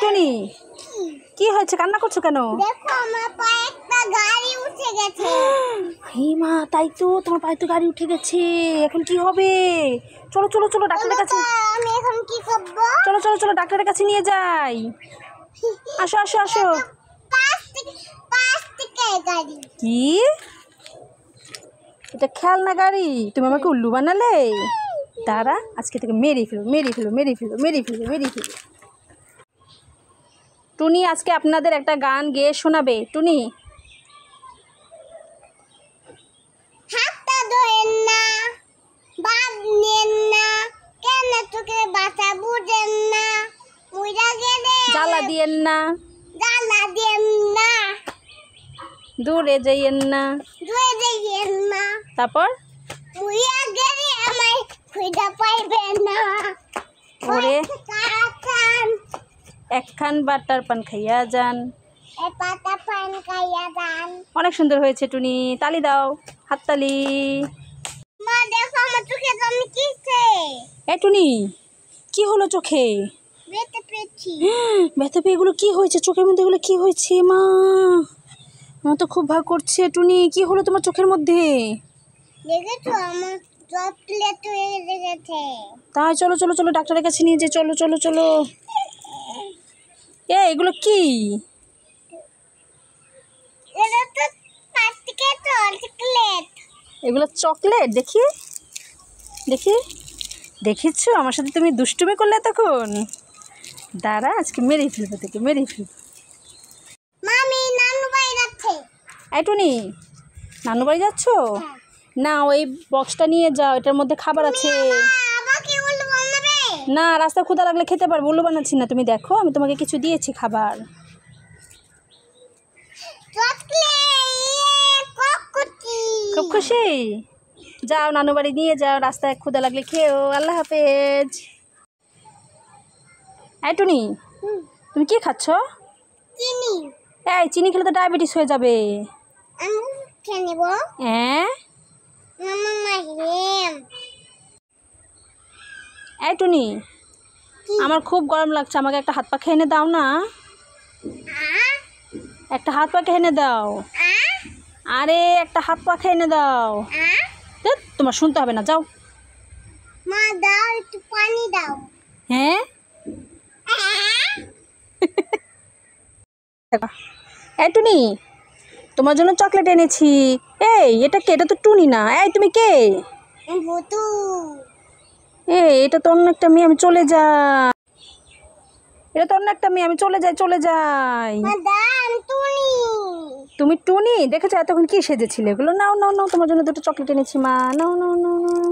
টুনি কি হয়েছে, কান্না করছো কেন? দেখো আমার পায়ে একটা গাড়ি উঠে গেছে। হে মা, তাই তো, তোমার পায়ে তো গাড়ি উঠে গেছে, এখন কি হবে? চলো চলো চলো ডাক্তারের কাছে। আমি এখন কি করব? চলো চলো চলো ডাক্তারের কাছে নিয়ে যাই। আসো আসো আসো। পাঁচ থেকে গাড়ি। কি এটা খেলনা গাড়ি? তুমি আমাকে উল্লু বানালে। দাঁড়া, আজকে থেকে মেরে ফেলো মেরে ফেলো মেরে ফেলো মেরে ফেলো মেরে ফেলো। টুনি আজকে আপনাদের একটা গান গেয়ে শোনাবে। টুনি হাতটা ধরেন না, বাদ নেন না, কেন তোকে বাঁচা বুঝেন না, মুইরা গেলে জ্বালা দিয়েন না, জ্বালা দেন না, দূরে যাইয়েন না। ধুয়ে দেন না, তারপর মুইরা গেলে আমায় খুঁজে পাইবেন না। ওরে কাকান একখান বাটার পান খাইয়া যান। এই পাতা পান খাইয়া যান। অনেক সুন্দর হয়েছে টুনি, তালি দাও, হাততালি। মা দেখো আমার চোখে আমি কিছে এ টুনি কি হলো চোখে? বেতে পেয়েছি। ব্যথা পেয়ে এগুলো কি হয়েছে চোখের মধ্যে? এগুলো কি হয়েছে মা? আমার তো খুব ভয় করছে। টুনি কি হলো তোমার চোখের মধ্যে? দেখেছো আমার চকলেট হয়ে গেছে। তাই চলো চলো চলো ডাক্তারের কাছে নিয়ে যাই, চলো চলো চলো। এগুলো কি? এটা তো প্লাস্টিকের চকলেট। এগুলো চকলেট? দেখি দেখি। দেখেছো আমার সাথে তুমি দুষ্টুমি করলে তখন? দাঁড়া, আজকে মেরেই ফেলবো, তোকে মেরেই ফেলবো। মামি নানু বাড়ি যাচ্ছে। এই টুনি, নানু বাড়ি যাচ্ছ? না, ওই বক্সটা নিয়ে যাও, এটার মধ্যে খাবার আছে। আমাকে উল্লু বানাবে? না, রাস্তা ক্ষুধা লাগলে খেতে পারবো, উল্লু বানাচ্ছি না। তুমি দেখো, আমি তোমাকে কিছু দিয়েছি খাবার। চকলেট ককুটি। খুব খুশি? যাও নানু বাড়ি নিয়ে যাও, রাস্তায় ক্ষুধা লাগলে খেও। আল্লাহ হাফেজ। এই টুনি তুমি কি খাচ্ছ? চিনি। এই চিনি খেলে তো ডায়াবেটিস হয়ে যাবে। আমি খেয়ে নেব। হ্যাঁ। মামা মাহিম। এই টুনি আমার খুব গরম লাগছে, আমাকে একটা হাত পা খেয়ে এনে দাও না। একটা হাত পা খেয়ে এনে দাও। আরে একটা হাত পা খেয়ে এনে দাও। ধ্যাৎ, তোমার শুনতে হবে না, যাও। মা দাও একটু পানি দাও। হ্যাঁ এই টুনি তোমার জন্য চকলেট এনেছি। এই এটা কে? এটা তো টুনি না। এই তুমি কে? ভুতু। এটা তো অন্য একটা মেয়ে, আমি চলে যাই। এটা তো অন্য একটা মেয়ে, আমি চলে যাই চলে যাই। মা দাও টুনি। তুমি টুনি দেখেছো? এতক্ষণ কি সেজেছিলে? এগুলো নাও নাও নাও, তোমার জন্য দুটো চকলেট এনেছি মা, নাও নাও নাও নাও।